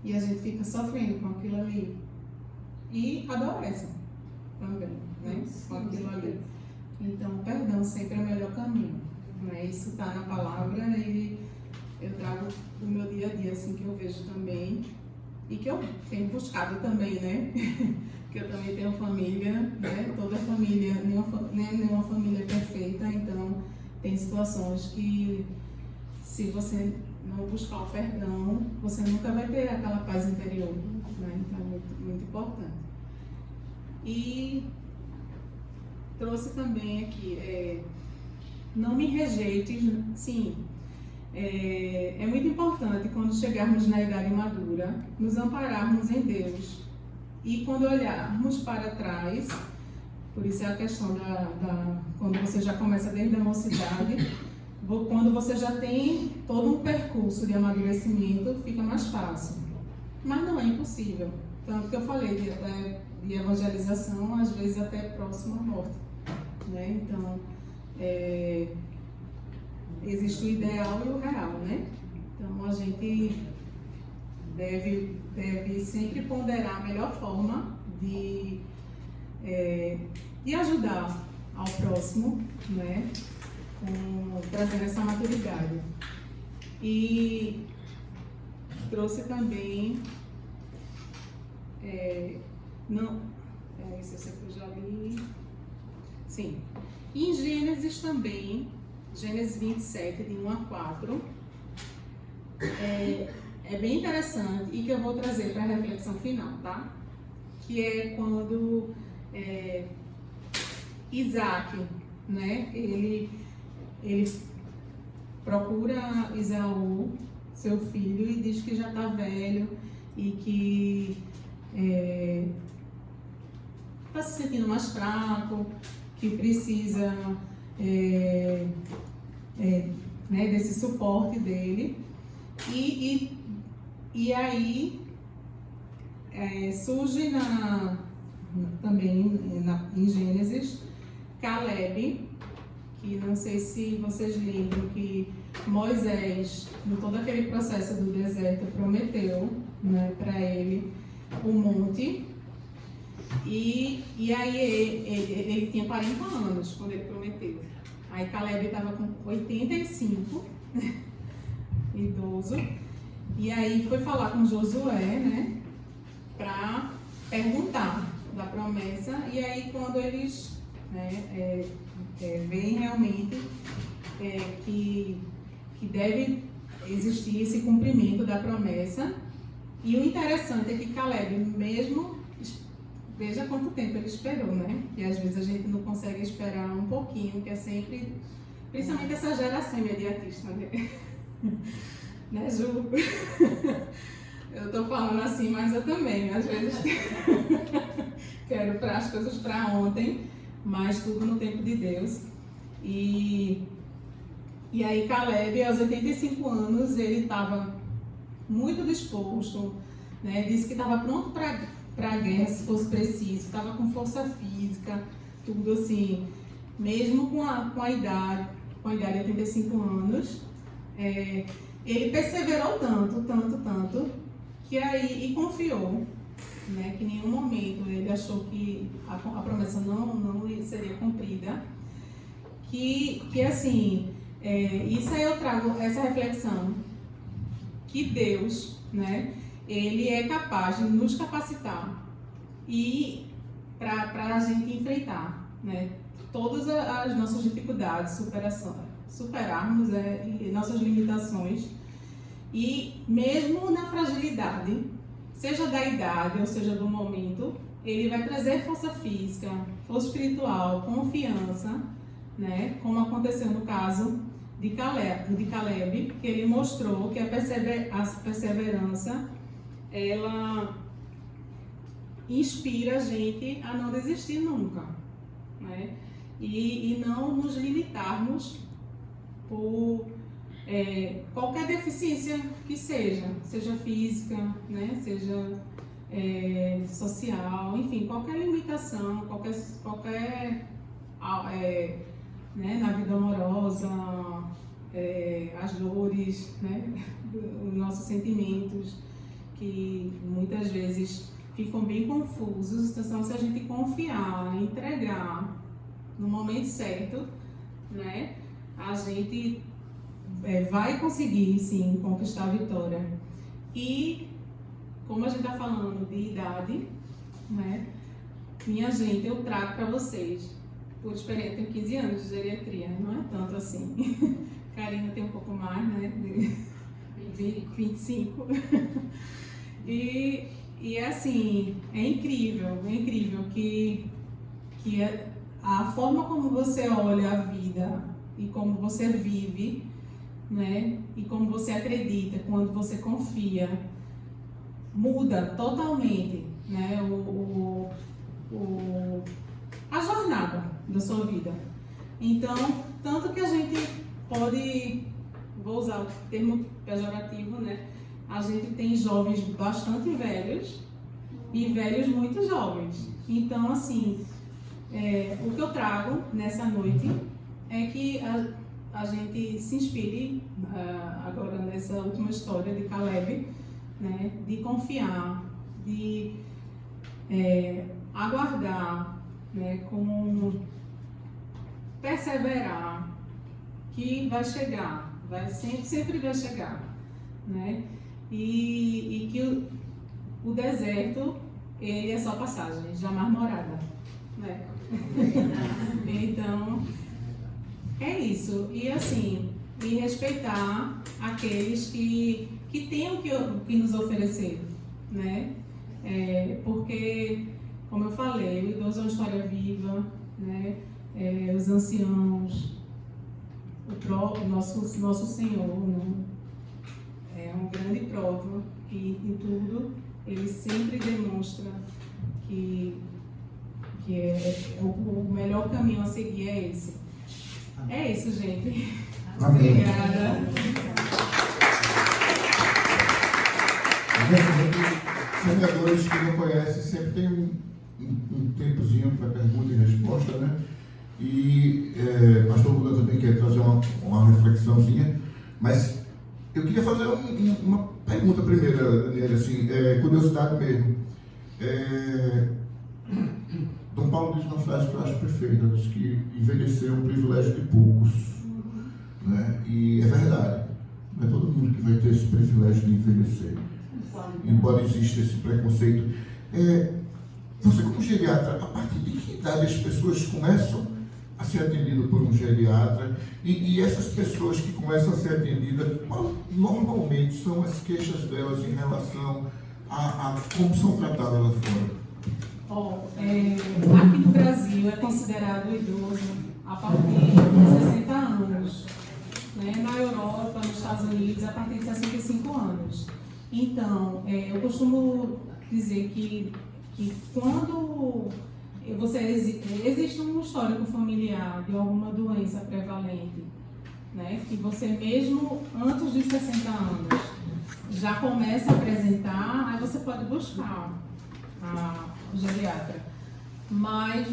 [SPEAKER 3] E a gente fica sofrendo com aquilo ali. E adoece também, né? Com aquilo ali. Então, o perdão sempre é o melhor caminho, né? Isso está na palavra e eu trago do meu dia a dia, assim, que eu vejo também. E que eu tenho buscado também, né? Porque eu também tenho família, né? Toda família, nenhuma família é perfeita, então tem situações que, se você não buscar o perdão, você nunca vai ter aquela paz interior, né? Então é muito, muito importante. E trouxe também aqui, não me rejeite, sim. É muito importante, quando chegarmos na idade madura, nos ampararmos em Deus. E quando olharmos para trás, por isso é a questão quando você já começa desde a mocidade, quando você já tem todo um percurso de amadurecimento, fica mais fácil. Mas não é impossível. Tanto que eu falei de evangelização, às vezes até próximo à morte, né? Então, existe o ideal e o real, né? Então, a gente deve sempre ponderar a melhor forma de ajudar ao próximo, né? Trazendo essa maturidade. E trouxe também, isso eu sei que eu já li, sim. E em Gênesis também, Gênesis 27, de 1 a 4, é bem interessante e que eu vou trazer para a reflexão final, tá? Que é quando Isaac, né, ele procura Esaú, seu filho, e diz que já está velho e que está se sentindo mais fraco, que precisa né, desse suporte dele. E aí surge também em Gênesis Caleb, que não sei se vocês lembram que Moisés, em todo aquele processo do deserto, prometeu, né, para ele o monte. E aí ele tinha 40 anos quando ele prometeu. Aí Caleb estava com 85, idoso. E aí foi falar com Josué, né, para perguntar da promessa. E aí quando eles, né, veem realmente que deve existir esse cumprimento da promessa. E o interessante é que Caleb, mesmo, veja quanto tempo ele esperou, né? E às vezes a gente não consegue esperar um pouquinho, que é sempre, principalmente essa geração imediatista, né? Né, Ju? Eu tô falando assim, mas eu também, às vezes, quero as coisas para ontem, mas tudo no tempo de Deus. E aí Caleb, aos 85 anos, ele estava muito disposto, né? Disse que estava pronto para a guerra, se fosse preciso, estava com força física, tudo assim, mesmo com a idade de 85 anos, ele perseverou tanto, que aí, e confiou, né, que em nenhum momento ele achou que a promessa não seria cumprida, que assim, isso aí eu trago essa reflexão, que Deus, né, ele é capaz de nos capacitar e para a gente enfrentar, né, todas as nossas dificuldades, superarmos nossas limitações, e mesmo na fragilidade, seja da idade ou seja do momento, ele vai trazer força física, força espiritual, confiança, né, como aconteceu no caso de Caleb, que ele mostrou que a perseverança, ela inspira a gente a não desistir nunca, né? E não nos limitarmos por qualquer deficiência que seja física, né? Seja social, enfim, qualquer limitação, qualquer né, na vida amorosa, as dores, né, os nossos sentimentos, que muitas vezes ficam bem confusos. Então, se a gente confiar, entregar no momento certo, né, a gente vai conseguir, sim, conquistar a vitória. E, como a gente está falando de idade, né, minha gente, eu trago para vocês, por experiência, tenho 15 anos de geriatria, não é tanto assim. Karina tem um pouco mais, né, de 25. E assim, é incrível que a forma como você olha a vida e como você vive, né, e como você acredita, quando você confia, muda totalmente, né, a jornada da sua vida. Então, tanto que a gente pode, vou usar o termo pejorativo, né, a gente tem jovens bastante velhos e velhos muito jovens. Então, assim, o que eu trago nessa noite é que a gente se inspire agora nessa última história de Caleb, né, de confiar, de aguardar, né, com perseverar, que vai chegar, sempre vai chegar, né? E que o deserto, ele é só passagem, jamais morada, né? Então, é isso. E assim, e respeitar aqueles que têm o que nos oferecer, né? Porque, como eu falei, o idoso é uma história viva, né? Os anciãos, o próprio nosso Senhor, né? É uma grande prova que em tudo ele sempre demonstra que o melhor caminho a seguir é esse. É isso, gente.
[SPEAKER 1] Amém.
[SPEAKER 3] Obrigada.
[SPEAKER 1] Senadores que não conhecem sempre tem um tempozinho para pergunta e resposta, né? E pastor Buda também quer trazer uma reflexãozinha, mas eu queria fazer uma pergunta primeiro, Daniela, assim, curiosidade mesmo. Dom Paulo diz uma frase que eu acho perfeita, diz que envelhecer é um privilégio de poucos, né? E é verdade, não é todo mundo que vai ter esse privilégio de envelhecer, embora exista esse preconceito. Você, como geriatra, a partir de que idade as pessoas começam a ser atendidas por um geriatra? E essas pessoas que começam a ser atendidas, qual normalmente são as queixas delas em relação a como são tratadas lá fora?
[SPEAKER 3] Aqui no Brasil é considerado idoso a partir de 60 anos. Né? Na Europa, nos Estados Unidos, a partir de 65 anos. Então, eu costumo dizer que quando existe um histórico familiar de alguma doença prevalente, né, que você mesmo antes de 60 anos já começa a apresentar, aí você pode buscar o geriatra. mas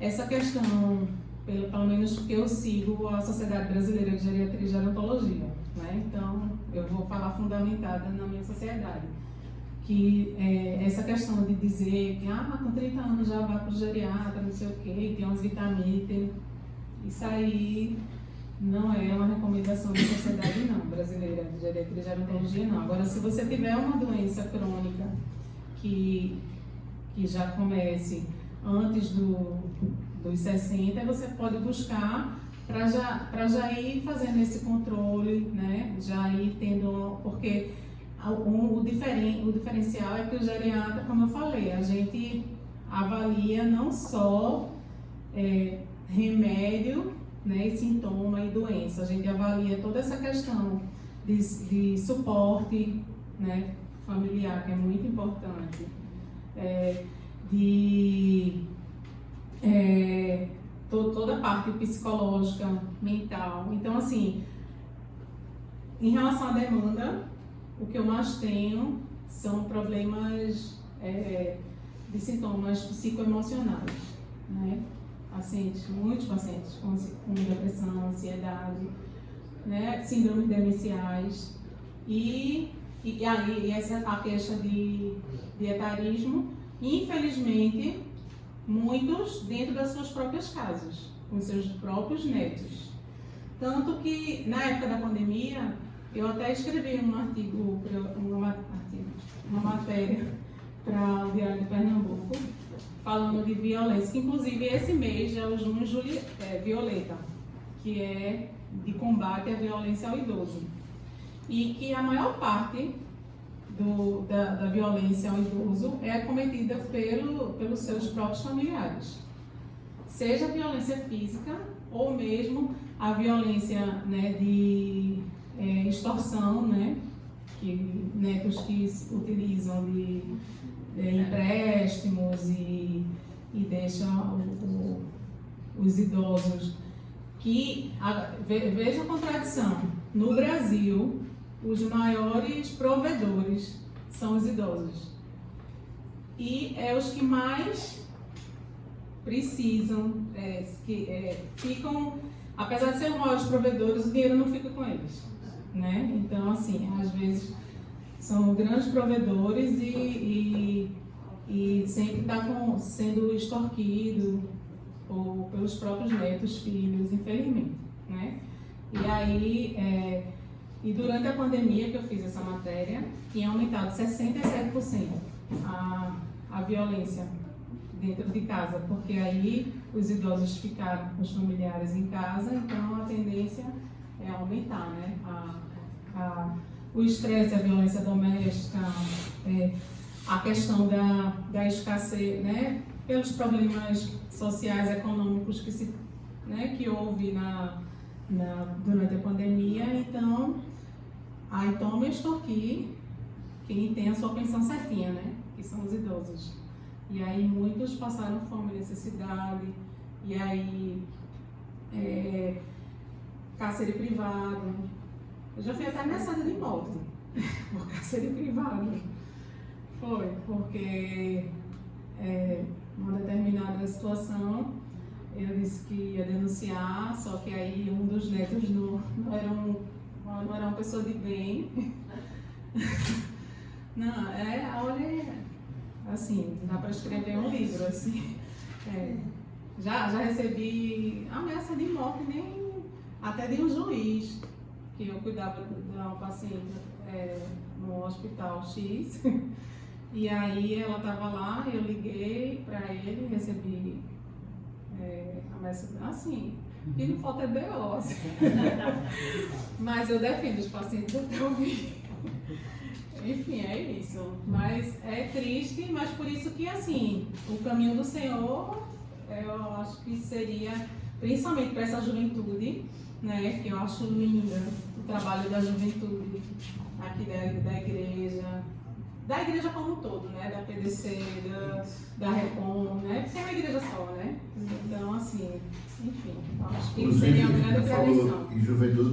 [SPEAKER 3] essa questão, pelo menos que eu sigo a Sociedade Brasileira de Geriatria e Gerontologia, né? Então eu vou falar fundamentada na minha sociedade, que essa questão de dizer que com 30 anos já vai para o geriatra, não sei o que, tem umas vitaminas, isso aí não é uma recomendação da sociedade não, brasileira de geriatria e gerontologia não. Agora, se você tiver uma doença crônica que já comece antes dos 60, você pode buscar para já ir fazendo esse controle, né? Já ir tendo, porque o diferencial é que o geriatra, como eu falei, a gente avalia não só remédio, né, e sintoma e doença, a gente avalia toda essa questão de suporte, né, familiar, que é muito importante, toda a parte psicológica, mental. Então, assim, em relação à demanda, o que eu mais tenho são problemas de sintomas psicoemocionais, né? Muitos pacientes com depressão, ansiedade, né? Síndromes demenciais e essa a queixa de etarismo, infelizmente, muitos dentro das suas próprias casas, com seus próprios netos. Tanto que, na época da pandemia, eu até escrevi uma matéria para o Diário de Pernambuco, falando de violência, que inclusive esse mês é o Junho Violeta, que é de combate à violência ao idoso. E que a maior parte da violência ao idoso é cometida pelos seus próprios familiares. Seja a violência física ou mesmo a violência, né, de extorsão, né, que netos que utilizam de empréstimos e deixam os idosos veja a contradição. No Brasil, os maiores provedores são os idosos. E os que mais precisam, ficam, apesar de serem os maiores provedores, o dinheiro não fica com eles, né? Então, assim, às vezes são grandes provedores e sempre está sendo extorquido pelos próprios netos, filhos, infelizmente, né? E aí, e durante a pandemia que eu fiz essa matéria, tinha aumentado 67% a violência dentro de casa, porque aí os idosos ficaram com os familiares em casa, então a tendência é aumentar, né? O estresse, a violência doméstica, a questão da escassez, né? Pelos problemas sociais, econômicos que houve durante a pandemia. Então, aí toma extorquir quem tem a sua pensão certinha, né? Que são os idosos. E aí muitos passaram fome, necessidade, e aí cárcere privado. Eu já fui até ameaçada de morte por cárcere privado. Foi, porque numa determinada situação eu disse que ia denunciar, só que aí um dos netos não era uma pessoa de bem. Não, olha, assim, dá para escrever um livro, assim. Já recebi ameaça de morte, até de um juiz, que eu cuidava de uma paciente no hospital X. E aí ela estava lá, eu liguei para ele, recebi ameaça, assim, e não falta BO, assim. Mas eu defendo os pacientes até o fim. Enfim, é isso. Mas é triste, mas por isso que, assim, o caminho do Senhor, eu acho que seria, principalmente para essa juventude, né, que eu acho linda o trabalho da juventude aqui da igreja como um todo, né, da PDC, da Repom, né, porque é uma igreja só, né, então, assim, enfim, eu acho que seria uma grande prevenção.
[SPEAKER 1] E juventude